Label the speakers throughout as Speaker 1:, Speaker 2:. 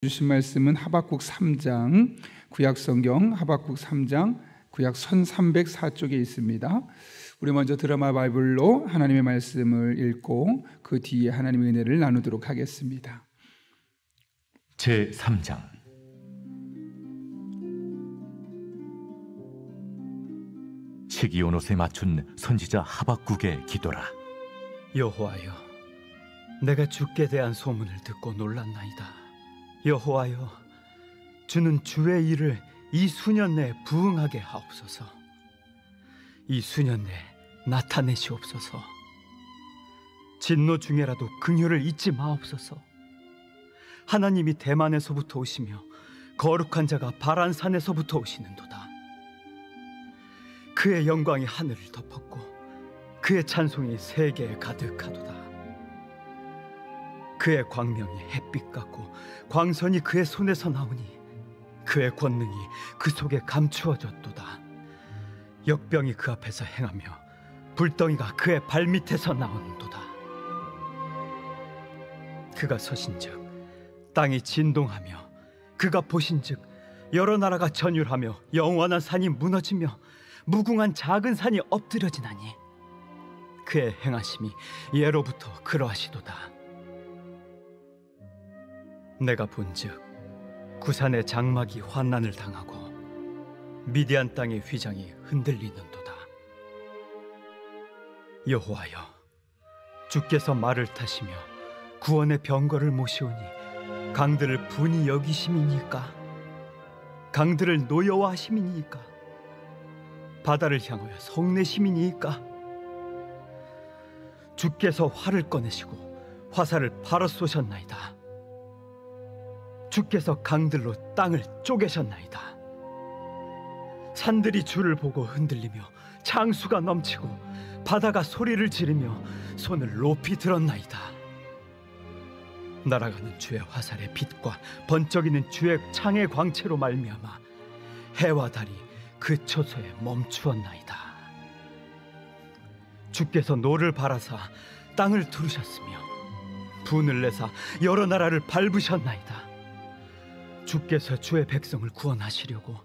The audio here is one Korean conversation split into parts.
Speaker 1: 주신 말씀은 하박국 3장, 구약성경 하박국 3장, 구약 1304쪽에 있습니다. 우리 먼저 드라마 바이블로 하나님의 말씀을 읽고 그 뒤에 하나님의 은혜를 나누도록 하겠습니다.
Speaker 2: 제3장. 시기온 옷에 맞춘 선지자 하박국의 기도라.
Speaker 3: 여호와여, 내가 주께 대한 소문을 듣고 놀랐나이다. 여호와여, 주는 주의 일을 이 수년 내에 부응하게 하옵소서. 이 수년 내에 나타내시옵소서. 진노 중에라도 긍휼을 잊지 마옵소서. 하나님이 대만에서부터 오시며 거룩한 자가 바란산에서부터 오시는도다. 그의 영광이 하늘을 덮었고 그의 찬송이 세계에 가득하도다. 그의 광명이 햇빛 같고 광선이 그의 손에서 나오니 그의 권능이 그 속에 감추어졌도다. 역병이 그 앞에서 행하며 불덩이가 그의 발밑에서 나온도다. 그가 서신즉 땅이 진동하며 그가 보신즉 여러 나라가 전율하며 영원한 산이 무너지며 무궁한 작은 산이 엎드려지나니 그의 행하심이 예로부터 그러하시도다. 내가 본즉 구산의 장막이 환난을 당하고 미디안 땅의 휘장이 흔들리는도다. 여호와여, 주께서 말을 타시며 구원의 병거를 모시오니 강들을 분이 여기심이니까? 강들을 노여워하심이니까? 바다를 향하여 성내심이니까? 주께서 활을 꺼내시고 화살을 바로 쏘셨나이다. 주께서 강들로 땅을 쪼개셨나이다. 산들이 주를 보고 흔들리며 창수가 넘치고 바다가 소리를 지르며 손을 높이 들었나이다. 날아가는 주의 화살의 빛과 번쩍이는 주의 창의 광채로 말미암아 해와 달이 그 초소에 멈추었나이다. 주께서 노를 바라사 땅을 두르셨으며 분을 내사 여러 나라를 밟으셨나이다. 주께서 주의 백성을 구원하시려고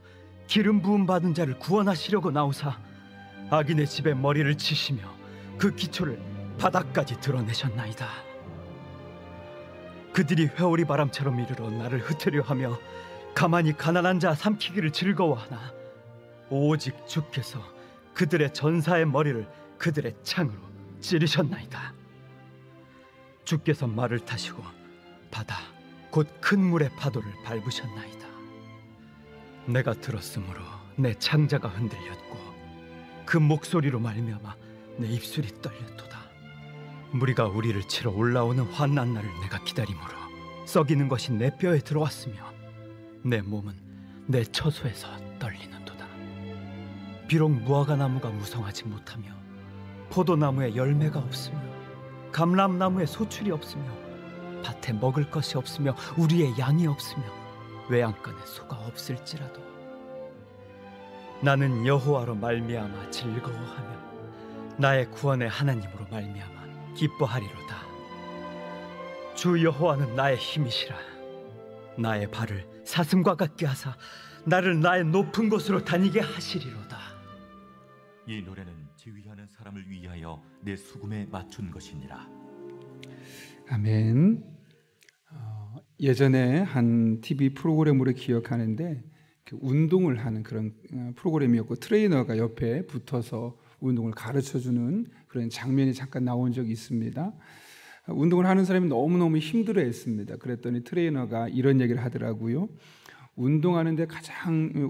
Speaker 3: 기름 부음 받은 자를 구원하시려고 나오사 악인의 집에 머리를 치시며 그 기초를 바닥까지 드러내셨나이다. 그들이 회오리 바람처럼 이르러 나를 흩으려 하며 가만히 가난한 자 삼키기를 즐거워하나 오직 주께서 그들의 전사의 머리를 그들의 창으로 찌르셨나이다. 주께서 말을 타시고 바다 곧 큰 물의 파도를 밟으셨나이다. 내가 들었으므로 내 창자가 흔들렸고 그 목소리로 말미암아 내 입술이 떨렸도다. 무리가 우리를 치러 올라오는 환난 날을 내가 기다림으로 썩이는 것이 내 뼈에 들어왔으며 내 몸은 내 처소에서 떨리는도다. 비록 무화과 나무가 무성하지 못하며 포도나무에 열매가 없으며 감람나무에 소출이 없으며 밭에 먹을 것이 없으며 우리의 양이 없으며 외양간에 소가 없을지라도 나는 여호와로 말미암아 즐거워하며 나의 구원의 하나님으로 말미암아 기뻐하리로다. 주 여호와는 나의 힘이시라. 나의 발을 사슴과 같게 하사 나를 나의 높은 곳으로 다니게 하시리로다.
Speaker 2: 이 노래는 지휘하는 사람을 위하여 내 수금에 맞춘 것이니라.
Speaker 1: 아멘. 예전에 한 TV 프로그램으로 기억하는데 운동을 하는 그런 프로그램이었고 트레이너가 옆에 붙어서 운동을 가르쳐주는 그런 장면이 잠깐 나온 적이 있습니다. 운동을 하는 사람이 너무너무 힘들어했습니다. 그랬더니 트레이너가 이런 얘기를 하더라고요. 운동하는데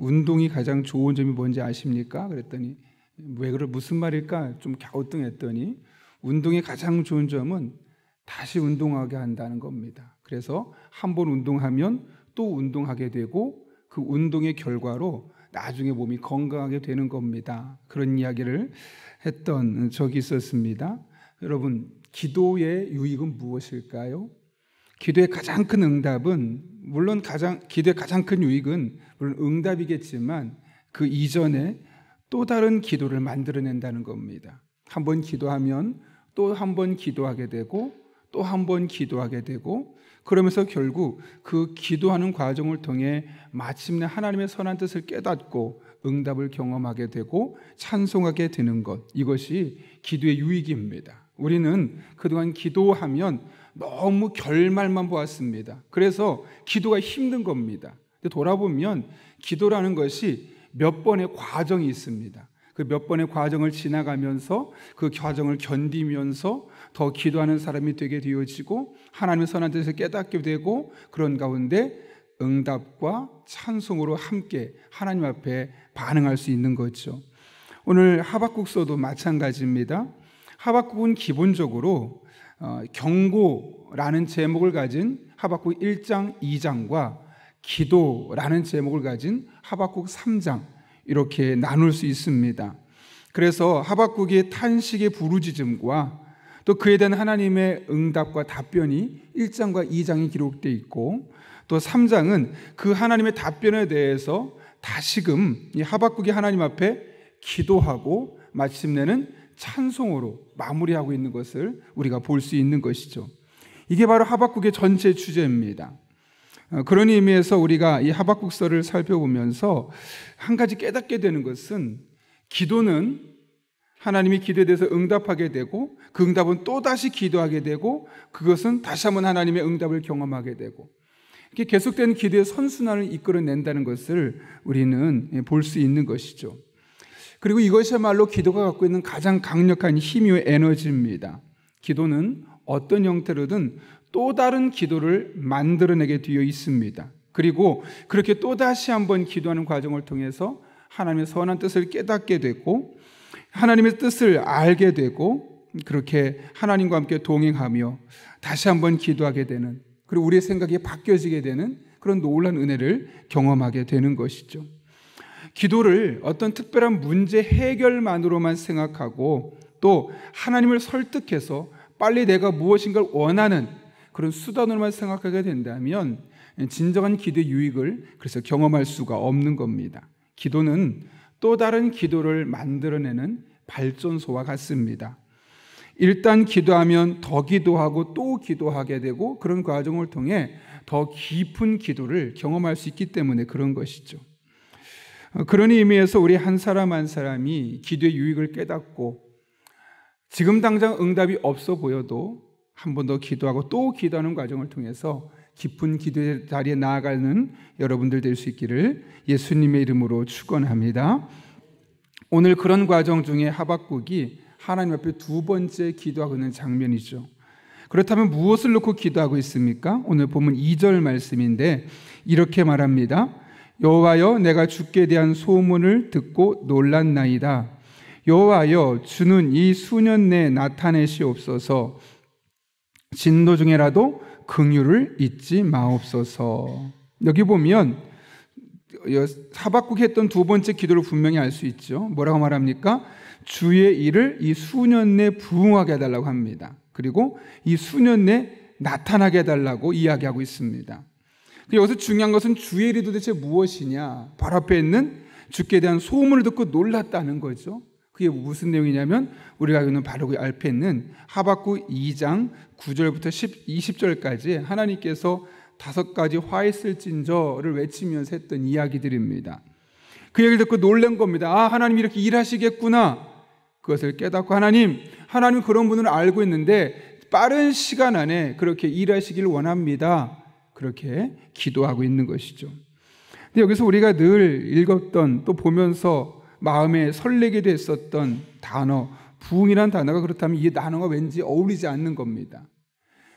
Speaker 1: 운동이 가장 좋은 점이 뭔지 아십니까? 그랬더니 무슨 말일까? 좀 갸우뚱했더니 운동의 가장 좋은 점은 다시 운동하게 한다는 겁니다. 그래서 한번 운동하면 또 운동하게 되고 그 운동의 결과로 나중에 몸이 건강하게 되는 겁니다. 그런 이야기를 했던 적이 있었습니다. 여러분, 기도의 유익은 무엇일까요? 기도의 가장 큰 응답은 기도의 가장 큰 유익은 물론 응답이겠지만 그 이전에 또 다른 기도를 만들어낸다는 겁니다. 한번 기도하면 또 한 번 기도하게 되고 또 한 번 기도하게 되고 그러면서 결국 그 기도하는 과정을 통해 마침내 하나님의 선한 뜻을 깨닫고 응답을 경험하게 되고 찬송하게 되는 것, 이것이 기도의 유익입니다. 우리는 그동안 기도하면 너무 결말만 보았습니다. 그래서 기도가 힘든 겁니다. 근데 돌아보면 기도라는 것이 몇 번의 과정이 있습니다. 그 몇 번의 과정을 지나가면서 그 과정을 견디면서 더 기도하는 사람이 되게 되어지고 하나님의 선한 뜻을 깨닫게 되고, 그런 가운데 응답과 찬송으로 함께 하나님 앞에 반응할 수 있는 거죠. 오늘 하박국서도 마찬가지입니다. 하박국은 기본적으로 경고라는 제목을 가진 하박국 1장 2장과 기도라는 제목을 가진 하박국 3장, 이렇게 나눌 수 있습니다. 그래서 하박국의 탄식의 부르짖음과 또 그에 대한 하나님의 응답과 답변이 1장과 2장에 기록되어 있고, 또 3장은 그 하나님의 답변에 대해서 다시금 이 하박국이 하나님 앞에 기도하고 마침내는 찬송으로 마무리하고 있는 것을 우리가 볼 수 있는 것이죠. 이게 바로 하박국의 전체 주제입니다. 그런 의미에서 우리가 이 하박국서를 살펴보면서 한 가지 깨닫게 되는 것은, 기도는 하나님이 기도에 대해서 응답하게 되고 그 응답은 또다시 기도하게 되고 그것은 다시 한번 하나님의 응답을 경험하게 되고, 이렇게 계속되는 기도의 선순환을 이끌어낸다는 것을 우리는 볼 수 있는 것이죠. 그리고 이것이야말로 기도가 갖고 있는 가장 강력한 힘이요 에너지입니다. 기도는 어떤 형태로든 또 다른 기도를 만들어내게 되어 있습니다. 그리고 그렇게 또다시 한번 기도하는 과정을 통해서 하나님의 선한 뜻을 깨닫게 되고 하나님의 뜻을 알게 되고, 그렇게 하나님과 함께 동행하며 다시 한번 기도하게 되는, 그리고 우리의 생각이 바뀌어지게 되는 그런 놀라운 은혜를 경험하게 되는 것이죠. 기도를 어떤 특별한 문제 해결만으로만 생각하고 또 하나님을 설득해서 빨리 내가 무엇인가를 원하는 그런 수단으로만 생각하게 된다면 진정한 기도의 유익을 그래서 경험할 수가 없는 겁니다. 기도는 또 다른 기도를 만들어내는 발전소와 같습니다. 일단 기도하면 더 기도하고 또 기도하게 되고, 그런 과정을 통해 더 깊은 기도를 경험할 수 있기 때문에 그런 것이죠. 그런 의미에서 우리 한 사람 한 사람이 기도의 유익을 깨닫고 지금 당장 응답이 없어 보여도 한 번 더 기도하고 또 기도하는 과정을 통해서 깊은 기도의 자리에 나아가는 여러분들 될 수 있기를 예수님의 이름으로 축원합니다. 오늘 그런 과정 중에 하박국이 하나님 앞에 두 번째 기도하고 있는 장면이죠. 그렇다면 무엇을 놓고 기도하고 있습니까? 오늘 본문 2절 말씀인데 이렇게 말합니다. 여호와여, 내가 주께 대한 소문을 듣고 놀랐나이다. 여호와여, 주는 이 수년 내에 나타내시옵소서. 진노 중에라도 긍휼을 잊지 마옵소서. 여기 보면 하박국이 했던 두 번째 기도를 분명히 알 수 있죠. 뭐라고 말합니까? 주의 일을 이 수년 내에 부응하게 해달라고 합니다. 그리고 이 수년 내에 나타나게 해달라고 이야기하고 있습니다. 여기서 중요한 것은 주의 일이 도대체 무엇이냐, 바로 앞에 있는 주께 대한 소문을 듣고 놀랐다는 거죠. 그게 무슨 내용이냐면 우리가 알고 있는 바로 그 앞에 있는 하박국 2장 9절부터 20절까지 하나님께서 5가지 화 있을진저를 외치면서 했던 이야기들입니다. 그 얘기를 듣고 놀란 겁니다. 아, 하나님 이렇게 일하시겠구나. 그것을 깨닫고 하나님 그런 분을 알고 있는데 빠른 시간 안에 그렇게 일하시길 원합니다. 그렇게 기도하고 있는 것이죠. 근데 여기서 우리가 늘 읽었던 또 보면서 마음에 설레기도 했었던 단어, 부흥이라는 단어가 그렇다면 이 단어가 왠지 어울리지 않는 겁니다.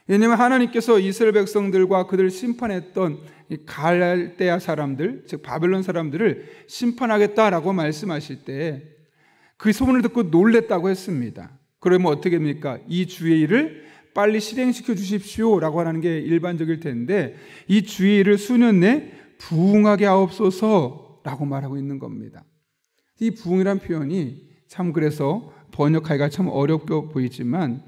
Speaker 1: 왜냐하면 하나님께서 이스라엘 백성들과 그들을 심판했던 갈대아 사람들, 즉 바벨론 사람들을 심판하겠다라고 말씀하실 때 그 소문을 듣고 놀랬다고 했습니다. 그러면 어떻게 됩니까? 이 주의 일을 빨리 실행시켜 주십시오라고 하는 게 일반적일 텐데 이 주의 일을 수년 내 부응하게 하옵소서라고 말하고 있는 겁니다. 이 부응이란 표현이 참 그래서 번역하기가 참 어렵게 보이지만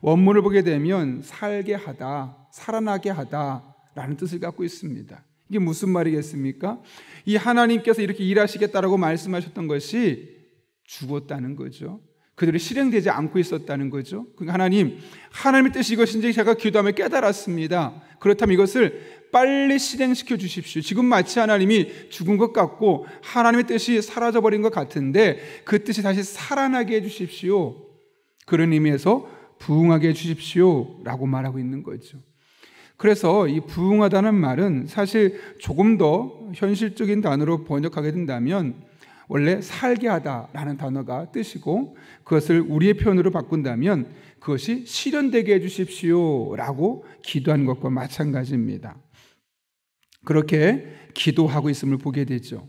Speaker 1: 원문을 보게 되면 살게 하다, 살아나게 하다라는 뜻을 갖고 있습니다. 이게 무슨 말이겠습니까? 이 하나님께서 이렇게 일하시겠다라고 말씀하셨던 것이 죽었다는 거죠. 그들이 실행되지 않고 있었다는 거죠. 그러니까 하나님의 뜻이 이것인지 제가 기도하며 깨달았습니다. 그렇다면 이것을 빨리 실행시켜 주십시오. 지금 마치 하나님이 죽은 것 같고 하나님의 뜻이 사라져버린 것 같은데 그 뜻이 다시 살아나게 해주십시오. 그런 의미에서 부응하게 해주십시오 라고 말하고 있는 거죠. 그래서 이 부응하다는 말은 사실 조금 더 현실적인 단어로 번역하게 된다면 원래 살게 하다라는 단어가 뜻이고 그것을 우리의 표현으로 바꾼다면 그것이 실현되게 해주십시오 라고 기도하는 것과 마찬가지입니다. 그렇게 기도하고 있음을 보게 되죠.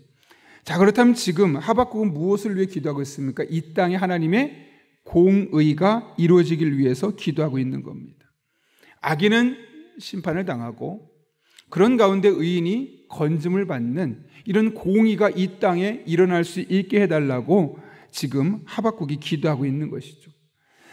Speaker 1: 자, 그렇다면 지금 하박국은 무엇을 위해 기도하고 있습니까? 이 땅에 하나님의 공의가 이루어지길 위해서 기도하고 있는 겁니다. 악인은 심판을 당하고 그런 가운데 의인이 건짐을 받는 이런 공의가 이 땅에 일어날 수 있게 해달라고 지금 하박국이 기도하고 있는 것이죠.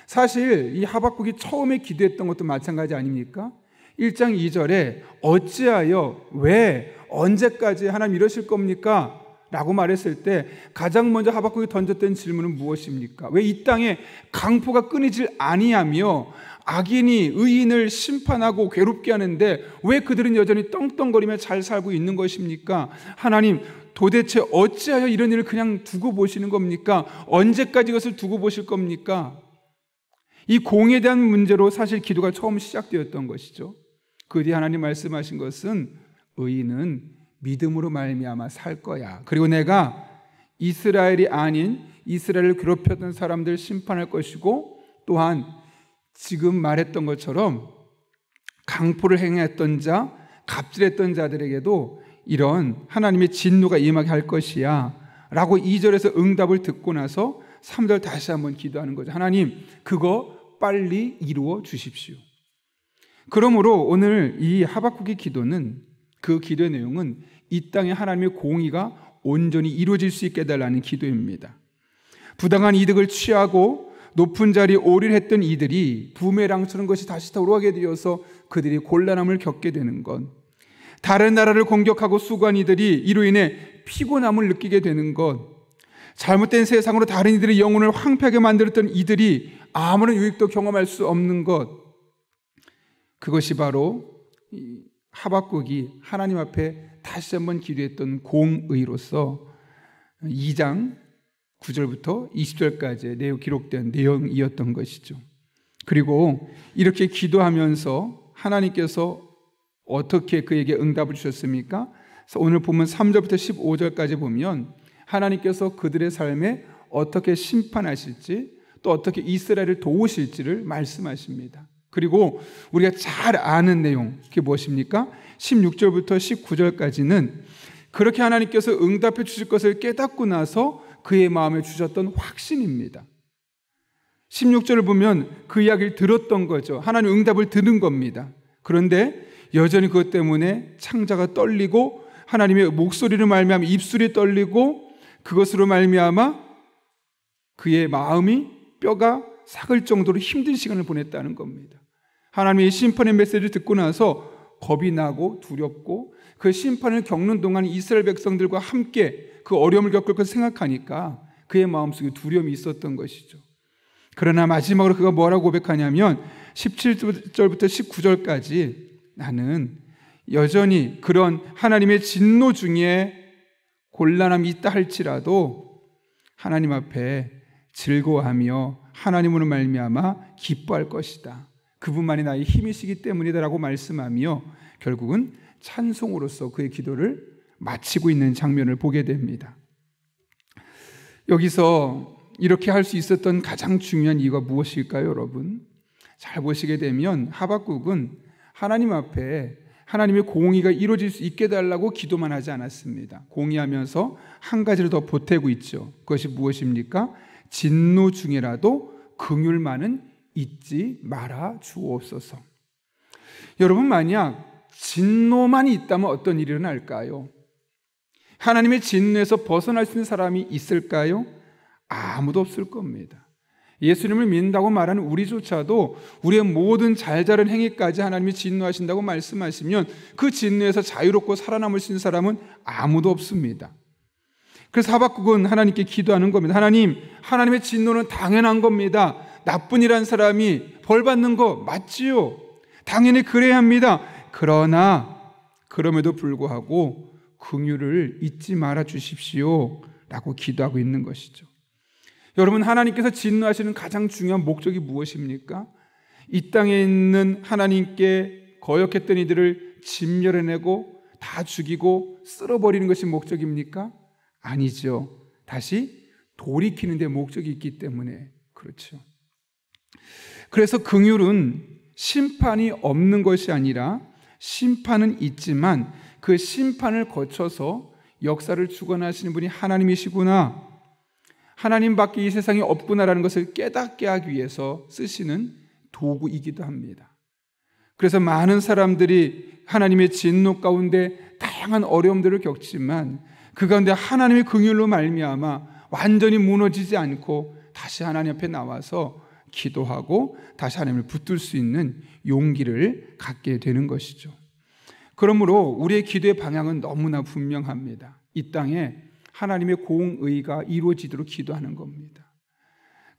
Speaker 1: 사실 이 하박국이 처음에 기도했던 것도 마찬가지 아닙니까? 1장 2절에 어찌하여 왜 언제까지 하나님 이러실 겁니까? 라고 말했을 때 가장 먼저 하박국이 던졌던 질문은 무엇입니까? 왜 이 땅에 강포가 끊이질 아니하며 악인이 의인을 심판하고 괴롭게 하는데 왜 그들은 여전히 떵떵거리며 잘 살고 있는 것입니까? 하나님 도대체 어찌하여 이런 일을 그냥 두고 보시는 겁니까? 언제까지 이것을 두고 보실 겁니까? 이 공에 대한 문제로 사실 기도가 처음 시작되었던 것이죠. 그 뒤에 하나님 말씀하신 것은 의인은 믿음으로 말미암아 살 거야. 그리고 내가 이스라엘이 아닌 이스라엘을 괴롭혔던 사람들 심판할 것이고 또한 지금 말했던 것처럼 강포를 행했던 자, 갑질했던 자들에게도 이런 하나님의 진노가 임하게 할 것이야 라고 2절에서 응답을 듣고 나서 3절 다시 한번 기도하는 거죠. 하나님 그거 빨리 이루어 주십시오. 그러므로 오늘 이 하박국의 기도는 그 기도의 내용은 이 땅에 하나님의 공의가 온전히 이루어질 수 있게 해달라는 기도입니다. 부당한 이득을 취하고 높은 자리에 오르했던 이들이 부메랑처럼 것이 다시 돌아오게 되어서 그들이 곤란함을 겪게 되는 것, 다른 나라를 공격하고 수고한 이들이 이로 인해 피곤함을 느끼게 되는 것, 잘못된 세상으로 다른 이들의 영혼을 황폐하게 만들었던 이들이 아무런 유익도 경험할 수 없는 것, 그것이 바로 하박국이 하나님 앞에 다시 한번 기도했던 공의로서 2장 9절부터 20절까지 기록된 내용이었던 것이죠. 그리고 이렇게 기도하면서 하나님께서 어떻게 그에게 응답을 주셨습니까? 그래서 오늘 보면 3절부터 15절까지 보면 하나님께서 그들의 삶에 어떻게 심판하실지 또 어떻게 이스라엘을 도우실지를 말씀하십니다. 그리고 우리가 잘 아는 내용, 그게 무엇입니까? 16절부터 19절까지는 그렇게 하나님께서 응답해 주실 것을 깨닫고 나서 그의 마음에 주셨던 확신입니다. 16절을 보면 그 이야기를 들었던 거죠. 하나님 응답을 들은 겁니다. 그런데 여전히 그것 때문에 창자가 떨리고 하나님의 목소리를 말미암아 입술이 떨리고 그것으로 말미암아 그의 마음이 뼈가 삭을 정도로 힘든 시간을 보냈다는 겁니다. 하나님의 심판의 메시지를 듣고 나서 겁이 나고 두렵고 그 심판을 겪는 동안 이스라엘 백성들과 함께 그 어려움을 겪을 것을 생각하니까 그의 마음속에 두려움이 있었던 것이죠. 그러나 마지막으로 그가 뭐라고 고백하냐면 17절부터 19절까지 나는 여전히 그런 하나님의 진노 중에 곤란함이 있다 할지라도 하나님 앞에 즐거워하며 하나님으로 말미암아 기뻐할 것이다. 그분만이 나의 힘이시기 때문이다라고 말씀하며 결국은 찬송으로서 그의 기도를 마치고 있는 장면을 보게 됩니다. 여기서 이렇게 할 수 있었던 가장 중요한 이유가 무엇일까요, 여러분? 잘 보시게 되면 하박국은 하나님 앞에 하나님의 공의가 이루어질 수 있게 해달라고 기도만 하지 않았습니다. 공의하면서 한 가지를 더 보태고 있죠. 그것이 무엇입니까? 진노 중에라도 긍휼만은 잊지 말아 주옵소서. 여러분, 만약 진노만 있다면 어떤 일이 일어날까요? 하나님의 진노에서 벗어날 수 있는 사람이 있을까요? 아무도 없을 겁니다. 예수님을 믿는다고 말하는 우리조차도 우리의 모든 잘자른 행위까지 하나님이 진노하신다고 말씀하시면 그 진노에서 자유롭고 살아남을 수 있는 사람은 아무도 없습니다. 그래서 하박국은 하나님께 기도하는 겁니다. 하나님, 하나님의 진노는 당연한 겁니다. 나쁜 일한 사람이 벌 받는 거 맞지요? 당연히 그래야 합니다. 그러나 그럼에도 불구하고 긍휼을 잊지 말아 주십시오 라고 기도하고 있는 것이죠. 여러분, 하나님께서 진노하시는 가장 중요한 목적이 무엇입니까? 이 땅에 있는 하나님께 거역했던 이들을 진멸해내고 다 죽이고 쓸어버리는 것이 목적입니까? 아니죠. 다시 돌이키는 데 목적이 있기 때문에 그렇죠. 그래서 긍휼은 심판이 없는 것이 아니라 심판은 있지만 그 심판을 거쳐서 역사를 주관하시는 분이 하나님이시구나, 하나님밖에 이 세상에 없구나라는 것을 깨닫게 하기 위해서 쓰시는 도구이기도 합니다. 그래서 많은 사람들이 하나님의 진노 가운데 다양한 어려움들을 겪지만 그 가운데 하나님의 긍휼로 말미암아 완전히 무너지지 않고 다시 하나님 앞에 나와서 기도하고 다시 하나님을 붙들 수 있는 용기를 갖게 되는 것이죠. 그러므로 우리의 기도의 방향은 너무나 분명합니다. 이 땅에 하나님의 공의가 이루어지도록 기도하는 겁니다.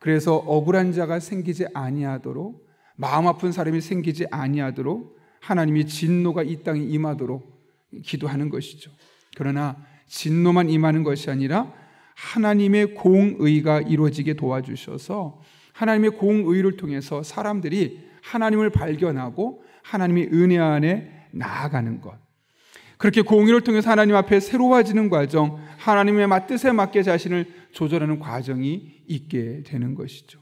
Speaker 1: 그래서 억울한 자가 생기지 아니하도록, 마음 아픈 사람이 생기지 아니하도록 하나님의 진노가 이 땅에 임하도록 기도하는 것이죠. 그러나 진노만 임하는 것이 아니라 하나님의 공의가 이루어지게 도와주셔서 하나님의 공의를 통해서 사람들이 하나님을 발견하고 하나님의 은혜 안에 나아가는 것, 그렇게 공의를 통해서 하나님 앞에 새로워지는 과정, 하나님의 뜻에 맞게 자신을 조절하는 과정이 있게 되는 것이죠.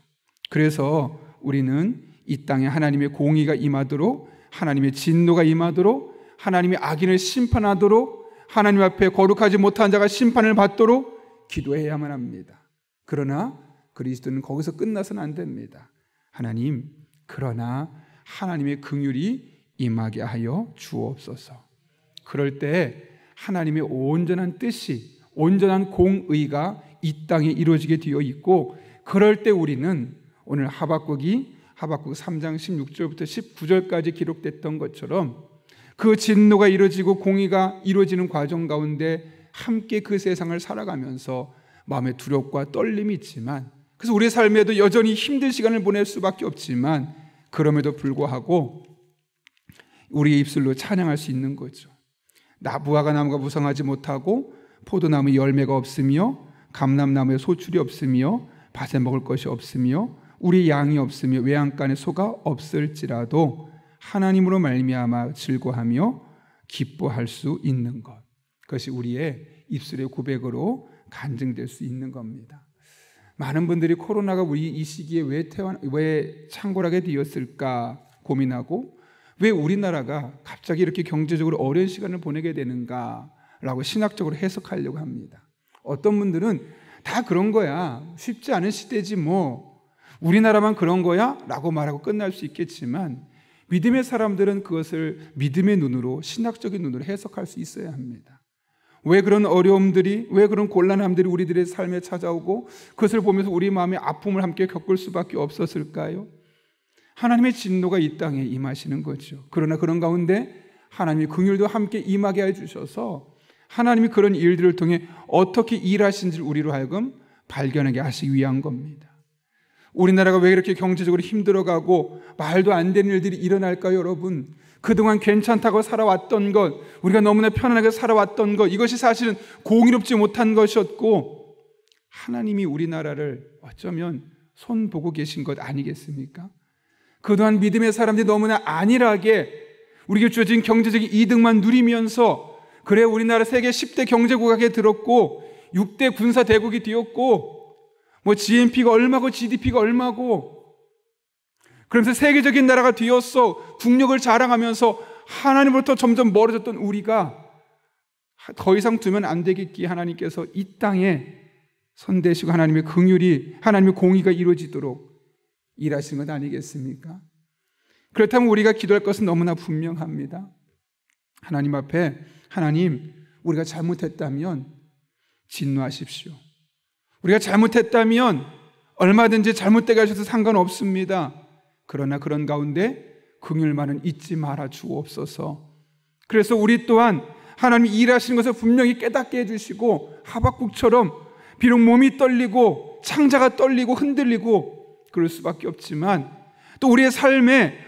Speaker 1: 그래서 우리는 이 땅에 하나님의 공의가 임하도록, 하나님의 진노가 임하도록, 하나님의 악인을 심판하도록, 하나님 앞에 거룩하지 못한 자가 심판을 받도록 기도해야만 합니다. 그러나 그리스도는 거기서 끝나서는 안 됩니다. 하나님, 그러나 하나님의 긍휼이 임하게 하여 주옵소서. 그럴 때 하나님의 온전한 뜻이, 온전한 공의가 이 땅에 이루어지게 되어 있고, 그럴 때 우리는 오늘 하박국 3장 16절부터 19절까지 기록됐던 것처럼 그 진노가 이루어지고 공의가 이루어지는 과정 가운데 함께 그 세상을 살아가면서 마음에 두렵과 떨림이 있지만, 그래서 우리의 삶에도 여전히 힘든 시간을 보낼 수밖에 없지만, 그럼에도 불구하고 우리의 입술로 찬양할 수 있는 거죠. 무화과 나무가 무성하지 못하고 포도나무에 열매가 없으며 감람나무에 소출이 없으며 밭에 먹을 것이 없으며 우리 양이 없으며 외양간에 소가 없을지라도 하나님으로 말미암아 즐거하며 기뻐할 수 있는 것, 그것이 우리의 입술의 고백으로 간증될 수 있는 겁니다. 많은 분들이 코로나가 우리 이 시기에 왜 창궐하게 되었을까 고민하고, 왜 우리나라가 갑자기 이렇게 경제적으로 어려운 시간을 보내게 되는가라고 신학적으로 해석하려고 합니다. 어떤 분들은 다 그런 거야, 쉽지 않은 시대지 뭐, 우리나라만 그런 거야? 라고 말하고 끝날 수 있겠지만, 믿음의 사람들은 그것을 믿음의 눈으로, 신학적인 눈으로 해석할 수 있어야 합니다. 왜 그런 어려움들이, 왜 그런 곤란함들이 우리들의 삶에 찾아오고 그것을 보면서 우리 마음의 아픔을 함께 겪을 수밖에 없었을까요? 하나님의 진노가 이 땅에 임하시는 거죠. 그러나 그런 가운데 하나님의 긍휼도 함께 임하게 해주셔서 하나님이 그런 일들을 통해 어떻게 일하신지를 우리로 하여금 발견하게 하시기 위한 겁니다. 우리나라가 왜 이렇게 경제적으로 힘들어가고 말도 안 되는 일들이 일어날까요, 여러분? 그동안 괜찮다고 살아왔던 것, 우리가 너무나 편안하게 살아왔던 것, 이것이 사실은 공의롭지 못한 것이었고, 하나님이 우리나라를 어쩌면 손보고 계신 것 아니겠습니까? 그동안 믿음의 사람들이 너무나 안일하게 우리에게 주어진 경제적인 이득만 누리면서, 그래 우리나라 세계 10대 경제국에 들었고 6대 군사 대국이 되었고 뭐 GNP가 얼마고 GDP가 얼마고, 그러면서 세계적인 나라가 되었어 국력을 자랑하면서 하나님으로부터 점점 멀어졌던 우리가 더 이상 두면 안 되겠기에 하나님께서 이 땅에 손대시고 하나님의 긍휼이, 하나님의 공의가 이루어지도록 일하신 것 아니겠습니까? 그렇다면 우리가 기도할 것은 너무나 분명합니다. 하나님 앞에, 하나님, 우리가 잘못했다면 진노하십시오. 우리가 잘못했다면 얼마든지 잘못되게 하셔도 상관없습니다. 그러나 그런 가운데 긍휼만은 잊지 말아 주옵소서. 그래서 우리 또한 하나님이 일하시는 것을 분명히 깨닫게 해주시고, 하박국처럼 비록 몸이 떨리고 창자가 떨리고 흔들리고 그럴 수밖에 없지만, 또 우리의 삶에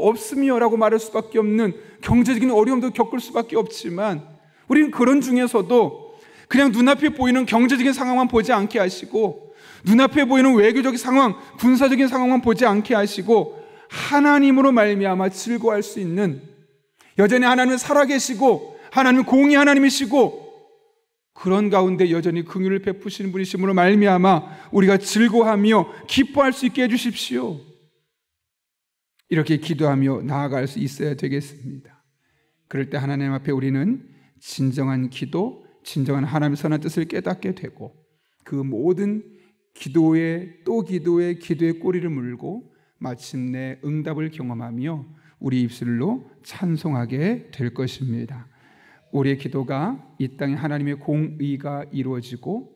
Speaker 1: 없으며라고 말할 수밖에 없는 경제적인 어려움도 겪을 수밖에 없지만, 우리는 그런 중에서도 그냥 눈앞에 보이는 경제적인 상황만 보지 않게 하시고, 눈앞에 보이는 외교적인 상황, 군사적인 상황만 보지 않게 하시고, 하나님으로 말미암아 즐거워할 수 있는, 여전히 하나님은 살아계시고 하나님은 공의 하나님이시고 그런 가운데 여전히 긍휼을 베푸시는 분이심으로 말미암아 우리가 즐거워하며 기뻐할 수 있게 해주십시오. 이렇게 기도하며 나아갈 수 있어야 되겠습니다. 그럴 때 하나님 앞에 우리는 진정한 기도, 진정한 하나님의 선한 뜻을 깨닫게 되고, 그 모든 기도의 기도의 꼬리를 물고 마침내 응답을 경험하며 우리 입술로 찬송하게 될 것입니다. 우리의 기도가 이 땅에 하나님의 공의가 이루어지고,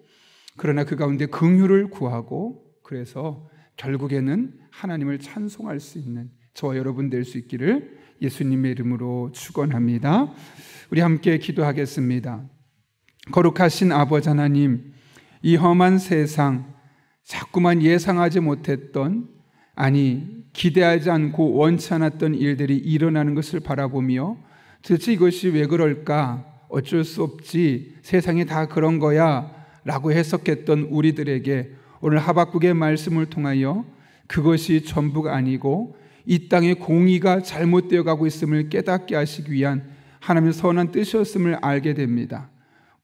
Speaker 1: 그러나 그 가운데 긍휼을 구하고, 그래서 결국에는 하나님을 찬송할 수 있는 저와 여러분 될 수 있기를 예수님의 이름으로 축원합니다. 우리 함께 기도하겠습니다. 거룩하신 아버지 하나님, 이 험한 세상, 자꾸만 예상하지 못했던, 기대하지 않고 원치 않았던 일들이 일어나는 것을 바라보며 도대체 이것이 왜 그럴까? 어쩔 수 없지. 세상이 다 그런 거야 라고 해석했던 우리들에게 오늘 하박국의 말씀을 통하여 그것이 전부가 아니고 이 땅의 공의가 잘못되어 가고 있음을 깨닫게 하시기 위한 하나님의 선한 뜻이었음을 알게 됩니다.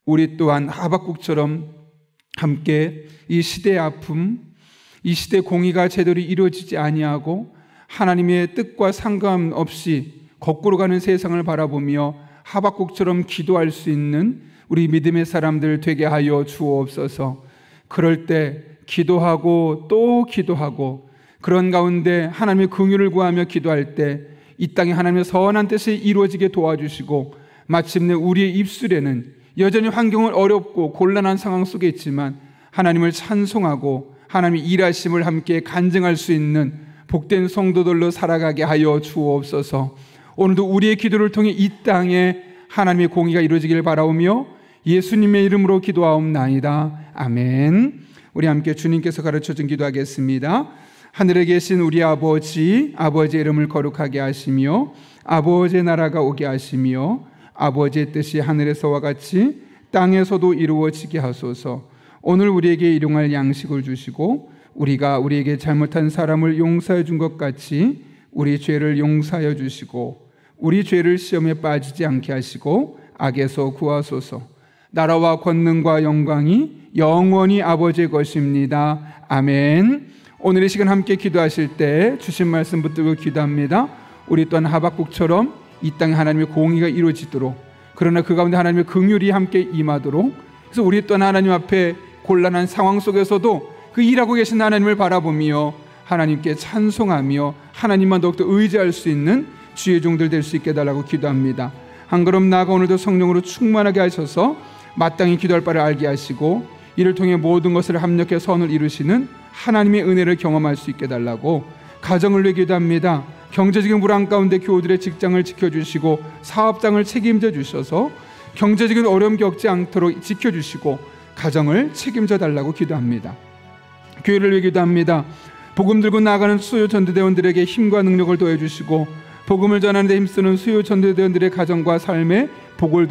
Speaker 1: 우리 또한 하박국처럼 함께 이 시대의 아픔, 이 시대 공의가 제대로 이루어지지 아니하고 하나님의 뜻과 상관없이 거꾸로 가는 세상을 바라보며 하박국처럼 기도할 수 있는 우리 믿음의 사람들 되게 하여 주옵소서. 그럴 때 기도하고 또 기도하고, 그런 가운데 하나님의 긍휼을 구하며 기도할 때 이 땅에 하나님의 선한 뜻이 이루어지게 도와주시고, 마침내 우리의 입술에는 여전히 환경은 어렵고 곤란한 상황 속에 있지만 하나님을 찬송하고 하나님의 일하심을 함께 간증할 수 있는 복된 성도들로 살아가게 하여 주옵소서. 오늘도 우리의 기도를 통해 이 땅에 하나님의 공의가 이루어지길 바라오며 예수님의 이름으로 기도하옵나이다. 아멘. 우리 함께 주님께서 가르쳐준 기도하겠습니다. 하늘에 계신 우리 아버지의 이름을 거룩하게 하시며 아버지의 나라가 오게 하시며 아버지의 뜻이 하늘에서와 같이 땅에서도 이루어지게 하소서. 오늘 우리에게 일용할 양식을 주시고 우리가 우리에게 잘못한 사람을 용서해 준 것 같이 우리 죄를 용서하여 주시고 우리 죄를 시험에 빠지지 않게 하시고 악에서 구하소서. 나라와 권능과 영광이 영원히 아버지의 것입니다. 아멘. 오늘 이 시간 함께 기도하실 때 주신 말씀 붙들고 기도합니다. 우리 또한 하박국처럼 이 땅에 하나님의 공의가 이루어지도록, 그러나 그 가운데 하나님의 긍휼이 함께 임하도록, 그래서 우리 또한 하나님 앞에 곤란한 상황 속에서도 그 일하고 계신 하나님을 바라보며 하나님께 찬송하며 하나님만 더욱더 의지할 수 있는 주의 종들 될 수 있게 해달라고 기도합니다. 한 걸음 나아가 오늘도 성령으로 충만하게 하셔서 마땅히 기도할 바를 알게 하시고 이를 통해 모든 것을 합력해 선을 이루시는 하나님의 은혜를 경험할 수 있게 해달라고 가정을 위해 기도합니다. 경제적인 불안 가운데 교우들의 직장을 지켜주시고 사업장을 책임져 주셔서 경제적인 어려움 겪지 않도록 지켜주시고 가정을 책임져 달라고 기도합니다. 교회를 위해 기도합니다. 복음 들고 나아가는 수요 전도대원들에게 힘과 능력을 더해주시고 복음을 전하는 데 힘쓰는 수요 전도대원들의 가정과 삶에 복을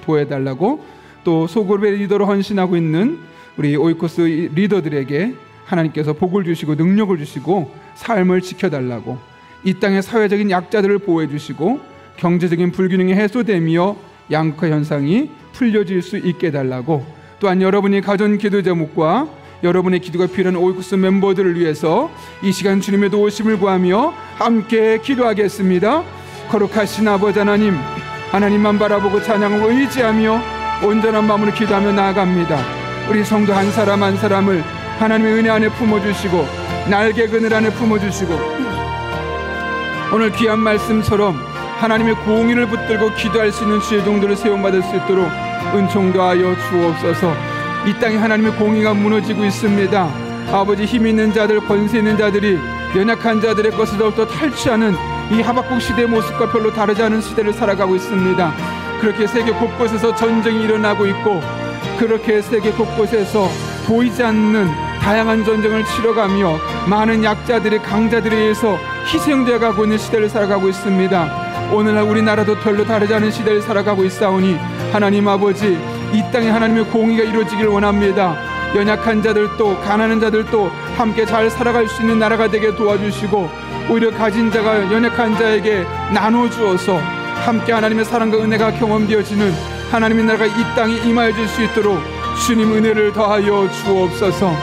Speaker 1: 더해달라고, 또 소그룹의 리더로 헌신하고 있는 우리 오이코스 리더들에게 하나님께서 복을 주시고 능력을 주시고 삶을 지켜달라고, 이 땅의 사회적인 약자들을 보호해 주시고 경제적인 불균형이 해소되며 양극화 현상이 풀려질 수 있게 해달라고, 또한 여러분이 가전 기도 제목과 여러분의 기도가 필요한 오이코스 멤버들을 위해서 이 시간 주님의 도우심을 구하며 함께 기도하겠습니다. 거룩하신 아버지 하나님, 하나님만 바라보고 찬양하고 의지하며 온전한 마음으로 기도하며 나아갑니다. 우리 성도 한 사람 한 사람을 하나님의 은혜 안에 품어주시고 날개 그늘 안에 품어주시고 오늘 귀한 말씀처럼 하나님의 공의를 붙들고 기도할 수 있는 주의 종들을 세움받을 수 있도록 은총도하여 주옵소서. 이 땅에 하나님의 공의가 무너지고 있습니다. 아버지, 힘 있는 자들, 권세 있는 자들이 연약한 자들의 것을 더욱더 탈취하는 이 하박국 시대의 모습과 별로 다르지 않은 시대를 살아가고 있습니다. 그렇게 세계 곳곳에서 전쟁이 일어나고 있고, 그렇게 세계 곳곳에서 보이지 않는 다양한 전쟁을 치러가며 많은 약자들이 강자들에 의해서 희생되어 가고 있는 시대를 살아가고 있습니다. 오늘날 우리나라도 별로 다르지 않은 시대를 살아가고 있사오니 하나님 아버지, 이 땅에 하나님의 공의가 이루어지길 원합니다. 연약한 자들도 가난한 자들도 함께 잘 살아갈 수 있는 나라가 되게 도와주시고, 오히려 가진 자가 연약한 자에게 나눠주어서 함께 하나님의 사랑과 은혜가 경험되어지는 하나님의 나라가 이 땅에 임하여질 수 있도록 주님 은혜를 더하여 주옵소서.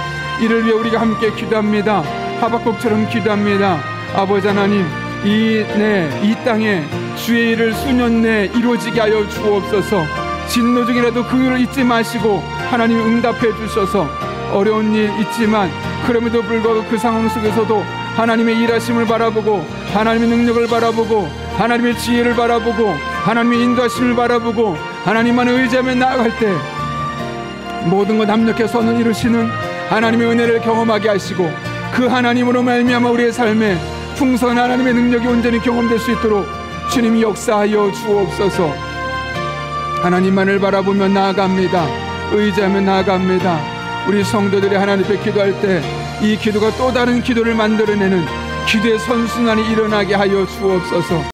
Speaker 1: 이를 위해 우리가 함께 기도합니다. 하박국처럼 기도합니다. 아버지 하나님, 이 땅에 주의 일을 수년 내에 이루어지게 하여 주옵소서. 진노 중이라도 그 일을 잊지 마시고 하나님 응답해 주셔서, 어려운 일 있지만 그럼에도 불구하고 그 상황 속에서도 하나님의 일하심을 바라보고, 하나님의 능력을 바라보고, 하나님의 지혜를 바라보고, 하나님의 인도하심을 바라보고 하나님만을 의지하며 나아갈 때 모든 것 합력해 선을 이루시는 하나님의 은혜를 경험하게 하시고, 그 하나님으로 말미암아 우리의 삶에 풍성한 하나님의 능력이 온전히 경험될 수 있도록 주님이 역사하여 주옵소서. 하나님만을 바라보며 나아갑니다. 의지하며 나아갑니다. 우리 성도들이 하나님 앞에 기도할 때 이 기도가 또 다른 기도를 만들어내는 기도의 선순환이 일어나게 하여 주옵소서.